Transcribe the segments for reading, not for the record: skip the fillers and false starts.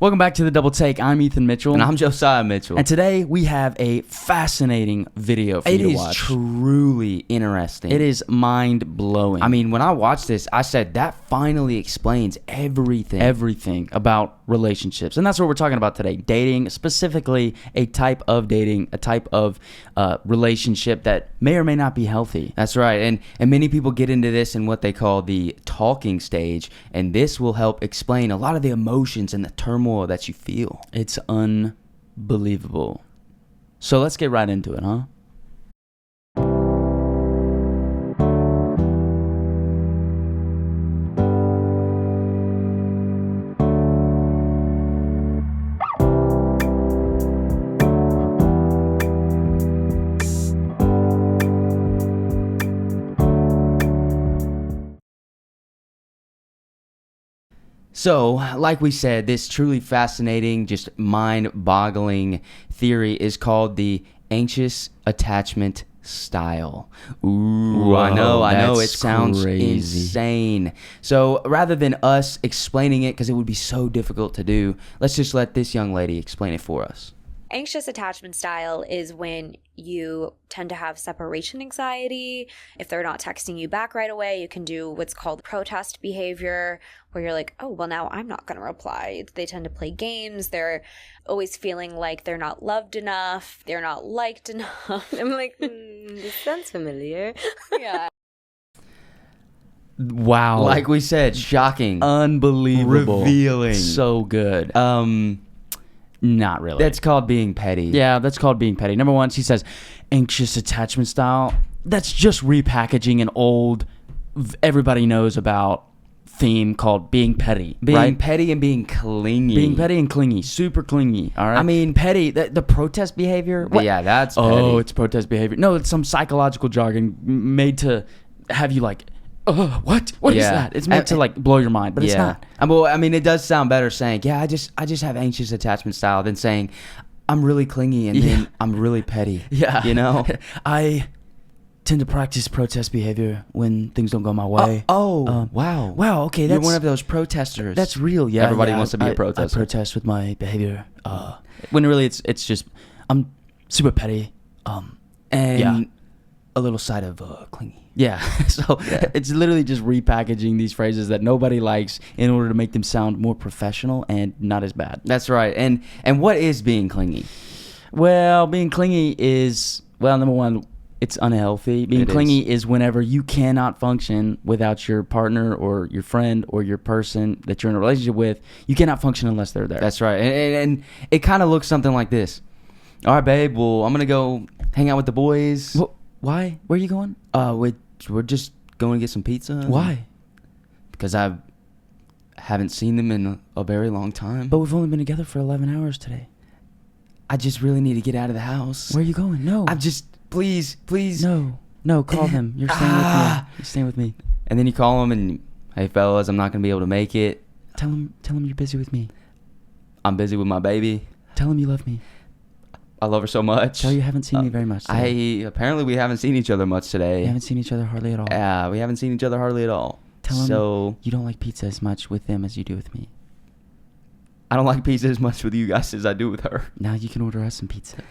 Welcome back to the Double Take. I'm Ethan Mitchell. And I'm Josiah Mitchell. And today we have a fascinating video for you to watch. It is truly interesting. It is mind-blowing. I mean, when I watched this, I said, that finally explains everything. Everything about relationships. And that's what we're talking about today. Dating, specifically a type of dating, a type of relationship that may or may not be healthy. That's right. And many people get into this in what they call the talking stage. And this will help explain a lot of the emotions and the turmoil that you feel. It's unbelievable. So let's get right into it, huh? So, like we said, this truly fascinating, just mind-boggling theory is called the anxious attachment style. Ooh, I know, it sounds insane. So, rather than us explaining it, because it would be so difficult to do, let's just let this young lady explain it for us. Anxious attachment style is when you tend to have separation anxiety. If they're not texting you back right away, you can do what's called protest behavior, where you're like, oh, well, now I'm not going to reply. They tend to play games. They're always feeling like they're not loved enough. They're not liked enough. I'm like, this sounds familiar. Yeah. Wow. Like we said, shocking. Unbelievable. Revealing. So good. Not really. That's called being petty. Yeah, that's called being petty. Number one, she says anxious attachment style. That's just repackaging an old, everybody knows about theme called being petty. Being petty and being clingy. Being petty and clingy. Super clingy. All right. I mean, petty, the protest behavior. What? Yeah, that's petty. Oh, it's protest behavior. No, it's some psychological jargon made to have you like, what? What is that? It's meant to like blow your mind, but it's not. Well, I mean, it does sound better saying, I just have anxious attachment style than saying I'm really clingy and then I'm really petty. Yeah. You know? I tend to practice protest behavior when things don't go my way. Wow. Wow, okay. You're one of those protesters. That's real, yeah. Everybody wants to be a protester. I protest with my behavior. When really it's just, I'm super petty. And a little side of clingy. Yeah, so it's literally just repackaging these phrases that nobody likes in order to make them sound more professional and not as bad. That's right. And what is being clingy? Well, being clingy is, number one, it's unhealthy. Being clingy is whenever you cannot function without your partner or your friend or your person that you're in a relationship with. You cannot function unless they're there. That's right. And it kind of looks something like this. All right, babe, well, I'm going to go hang out with the boys. Well, why? Where are you going? We're just going to get some pizza. Why? Because I haven't seen them in a very long time. But we've only been together for 11 hours today. I just really need to get out of the house. Where are you going? No. I'm just, please. No, call them. You're staying with me. You're staying with me. And then you call them and, hey, fellas, I'm not going to be able to make it. Tell them you're busy with me. I'm busy with my baby. Tell them you love me. I love her so much. Tell her you haven't seen me very much today. Apparently we haven't seen each other much today. We haven't seen each other hardly at all. Yeah, we haven't seen each other hardly at all. Tell them you don't like pizza as much with them as you do with me. I don't like pizza as much with you guys as I do with her. Now you can order us some pizza.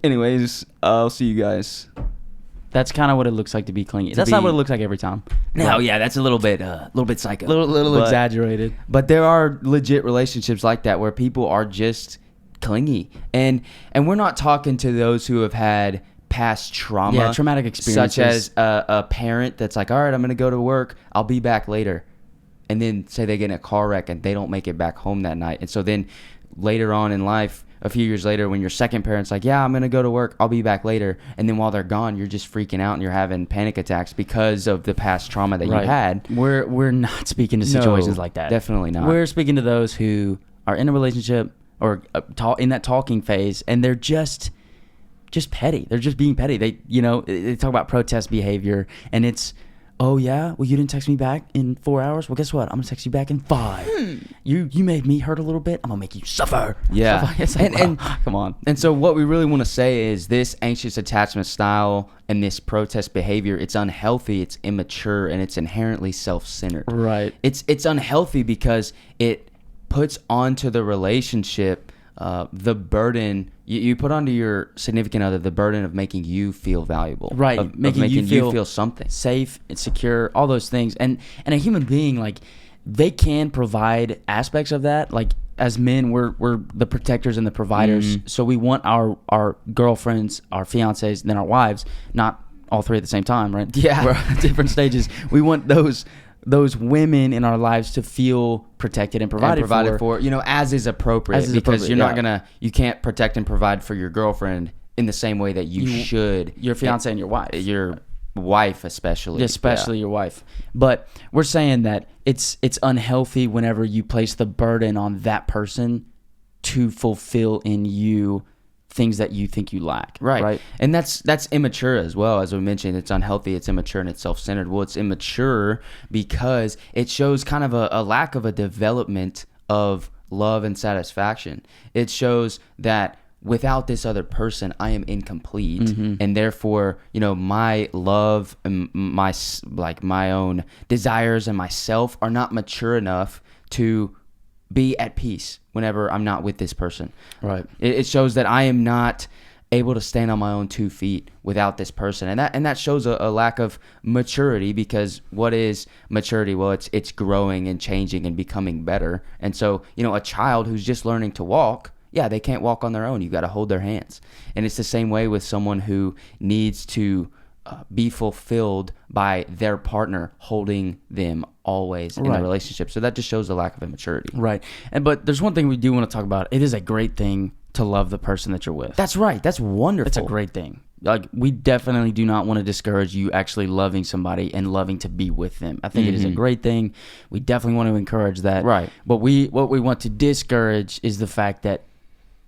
Anyways, I'll see you guys. That's kind of what it looks like to be clingy. That's not what it looks like every time. No, yeah, that's a little bit psycho. Little exaggerated. But there are legit relationships like that where people are just clingy, and we're not talking to those who have had past trauma, traumatic experiences, such as a parent that's like, all right, I'm gonna go to work, I'll be back later, and then say they get in a car wreck and they don't make it back home that night, and so then later on in life, a few years later, when your second parent's like, yeah, I'm gonna go to work, I'll be back later, and then while they're gone, you're just freaking out and you're having panic attacks because of the past trauma that you had. We're not speaking to situations like that. Definitely not. We're speaking to those who are in a relationship or in that talking phase, and they're just petty. They're just being petty. They talk about protest behavior, and it's, oh yeah, well you didn't text me back in 4 hours. Well, guess what? I'm gonna text you back in 5. You made me hurt a little bit. I'm gonna make you suffer. Yeah. It's like, and come on. And so what we really want to say is this anxious attachment style and this protest behavior, it's unhealthy, it's immature, and it's inherently self-centered. Right. It's unhealthy because it puts onto the relationship the burden you put onto your significant other, the burden of making you feel valuable, right? Of making you feel something safe and secure, all those things. And a human being, like, they can provide aspects of that. Like, as men, we're the protectors and the providers. So we want our girlfriends, our fiancés, and then our wives, not all three at the same time, right? Yeah. We're at different stages. We want those women in our lives to feel protected and provided for, as is appropriate, because you can't protect and provide for your girlfriend in the same way that you should your fiance and your wife, your wife especially your wife. But we're saying that it's unhealthy whenever you place the burden on that person to fulfill in you things that you think you lack. Right. And that's immature as well. As we mentioned, it's unhealthy, it's immature, and it's self-centered. Well, it's immature because it shows kind of a lack of a development of love and satisfaction. It shows that without this other person, I am incomplete, and therefore, my love and my own desires and myself are not mature enough to be at peace whenever I'm not with this person. Right. It shows that I am not able to stand on my own 2 feet without this person, and that shows a lack of maturity. Because what is maturity? Well, it's growing and changing and becoming better. And so, a child who's just learning to walk, they can't walk on their own. You got to hold their hands. And it's the same way with someone who needs to be fulfilled by their partner holding them always in the relationship. So that just shows a lack of immaturity. Right. But there's one thing we do want to talk about. It is a great thing to love the person that you're with. That's right. That's wonderful. It's a great thing. Like, we definitely do not want to discourage you actually loving somebody and loving to be with them. I think it is a great thing. We definitely want to encourage that. Right. But what we want to discourage is the fact that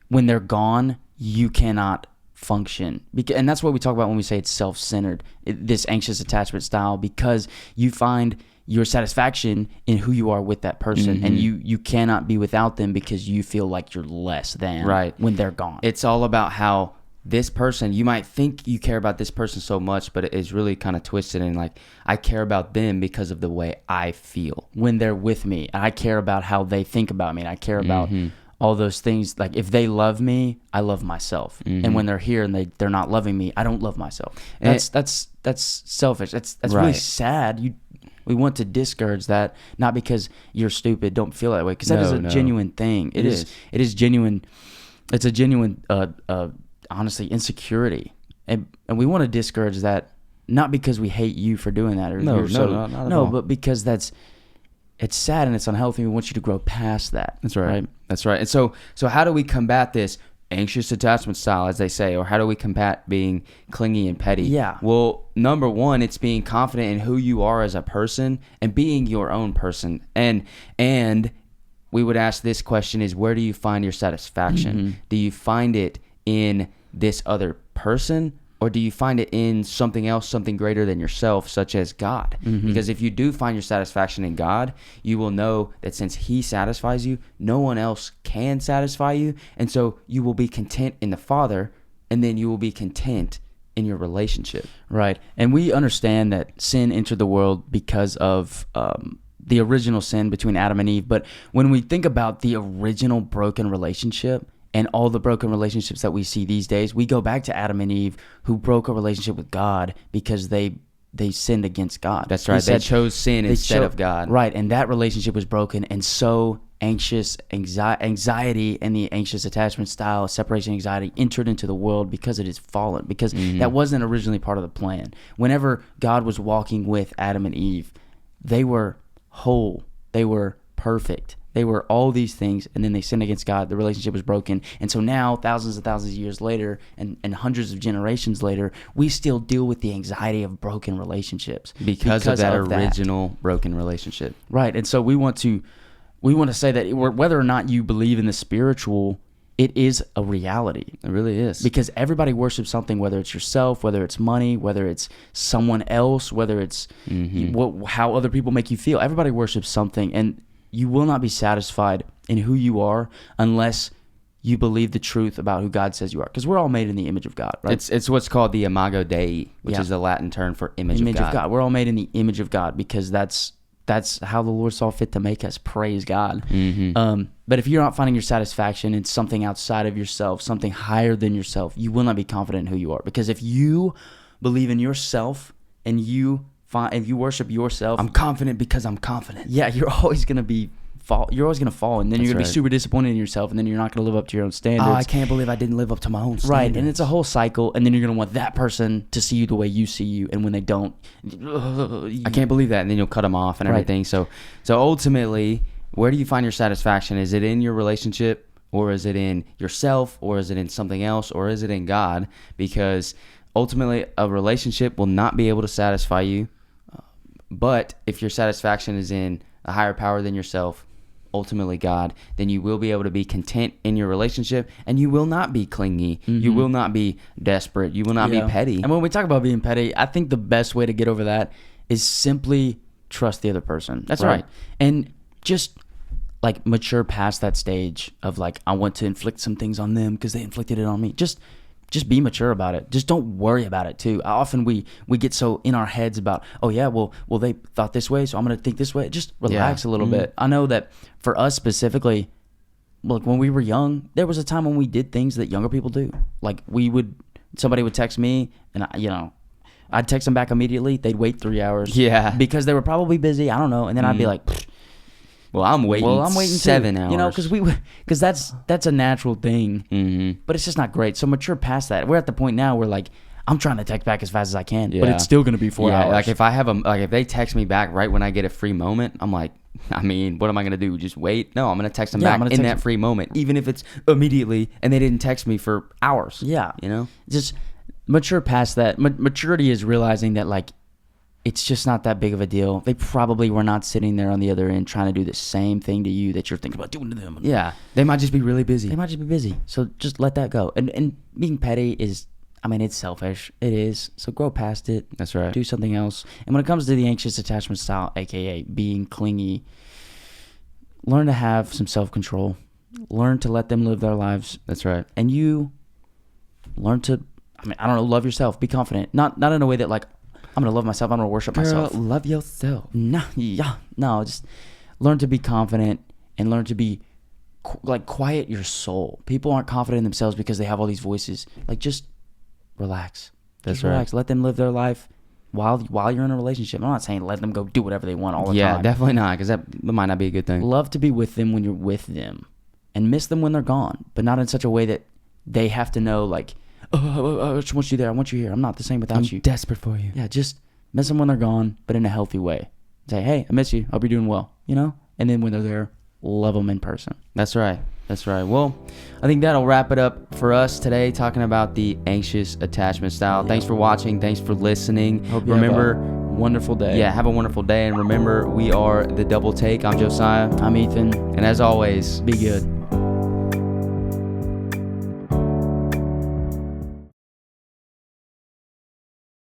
when they're gone, you cannot function. And that's what we talk about when we say it's self-centered, this anxious attachment style, because you find your satisfaction in who you are with that person, and you cannot be without them because you feel like you're less than when they're gone. It's all about how this person, you might think you care about this person so much, but it's really kind of twisted, and like, I care about them because of the way I feel when they're with me. I care about how they think about me, and I care about all those things. Like, if they love me, I love myself. And when they're here and they're not loving me, I don't love myself. That's selfish. That's really sad. We want to discourage that, not because you're stupid, don't feel that way, because that is a genuine thing. It is genuine. It's a genuine, honestly, insecurity. And we want to discourage that, not because we hate you for doing that. Not at all. But because it's sad and it's unhealthy. We want you to grow past that. That's right. That's right. And so how do we combat this anxious attachment style, as they say, or how do we combat being clingy and petty? Yeah. Well, number one, it's being confident in who you are as a person and being your own person. And we would ask this question is, where do you find your satisfaction? Do you find it in this other person, or do you find it in something else, something greater than yourself, such as God? Because if you do find your satisfaction in God, you will know that since He satisfies you, no one else can satisfy you. And so you will be content in the Father, and then you will be content in your relationship. Right. And we understand that sin entered the world because of the original sin between Adam and Eve. But when we think about the original broken relationship, and all the broken relationships that we see these days, we go back to Adam and Eve, who broke a relationship with God because they sinned against God. That's right. They chose sin instead of God. Right, and that relationship was broken, and so anxiety and the anxious attachment style, separation anxiety, entered into the world because it is fallen, because that wasn't originally part of the plan. Whenever God was walking with Adam and Eve, they were whole, they were perfect. They were all these things, and then they sinned against God. The relationship was broken. And so now, thousands and thousands of years later, and hundreds of generations later, we still deal with the anxiety of broken relationships. Because of that original broken relationship. Right. And so we want to say that whether or not you believe in the spiritual, it is a reality. It really is. Because everybody worships something, whether it's yourself, whether it's money, whether it's someone else, whether it's how other people make you feel. Everybody worships something, and you will not be satisfied in who you are unless you believe the truth about who God says you are. Because we're all made in the image of God, right? It's what's called the imago Dei, which is the Latin term for image of God. We're all made in the image of God because that's that's how the Lord saw fit to make us. Praise God. Mm-hmm. But if you're not finding your satisfaction in something outside of yourself, something higher than yourself, you will not be confident in who you are. Because if you believe in yourself and if you worship yourself, I'm confident because I'm confident. yeah, you're always going to fall, and then you're going to be super disappointed in yourself, and then you're not going to live up to your own standards. Oh, I can't believe I didn't live up to my own standards. Right, and it's a whole cycle, and then you're going to want that person to see you the way you see you, and when they don't, I can't believe that, and then you'll cut them off and everything. So ultimately, where do you find your satisfaction? Is it in your relationship, or is it in yourself, or is it in something else, or is it in God? Because ultimately, a relationship will not be able to satisfy you, but if your satisfaction is in a higher power than yourself, ultimately God, then you will be able to be content in your relationship, and you will not be clingy. Mm-hmm. You will not be desperate. You will not be petty. And when we talk about being petty, I think the best way to get over that is simply trust the other person. That's right. And just like mature past that stage of like, I want to inflict some things on them because they inflicted it on me. Just be mature about it. Just don't worry about it too. Often we get so in our heads about, oh yeah, well they thought this way, so I'm going to think this way. Just relax a little bit. I know that for us specifically, look, when we were young, there was a time when we did things that younger people do. Like somebody would text me, and I'd text them back immediately. They'd wait 3 hours. Yeah. Because they were probably busy. I don't know. And then I'd be like, well, I'm waiting 7 hours. Because that's a natural thing. Mm-hmm. But it's just not great. So mature past that. We're at the point now where like I'm trying to text back as fast as I can, but it's still going to be 4 hours. Like if they text me back right when I get a free moment, I'm like, I mean, what am I going to do? Just wait? No, I'm going to text them back in that free moment, even if it's immediately and they didn't text me for hours. Yeah. Just mature past that. Maturity is realizing that like it's just not that big of a deal. They probably were not sitting there on the other end trying to do the same thing to you that you're thinking about doing to them. Yeah. They might just be really busy. So just let that go. And being petty is, it's selfish. It is. So grow past it. That's right. Do something else. And when it comes to the anxious attachment style, aka being clingy, learn to have some self-control. Learn to let them live their lives. That's right. And you learn to, love yourself. Be confident. Not in a way that like, I'm going to love myself. I'm going to worship myself. Love yourself. No, just learn to be confident and learn to be quiet your soul. People aren't confident in themselves because they have all these voices. Like, just relax. That's relax. Let them live their life while you're in a relationship. I'm not saying let them go do whatever they want all the time. Yeah, definitely not, because that might not be a good thing. Love to be with them when you're with them and miss them when they're gone, but not in such a way that they have to know like, I just want you there. I want you here. I'm not the same without you. I'm desperate for you. Yeah, just miss them when they're gone, but in a healthy way. Say, hey, I miss you. Hope you're doing well. And then when they're there, love them in person. That's right. Well, I think that'll wrap it up for us today, talking about the anxious attachment style. Thanks for watching. Thanks for listening. Hope you have a wonderful day. Yeah, have a wonderful day. And remember, we are The Double Take. I'm Josiah. I'm Ethan. And as always, be good.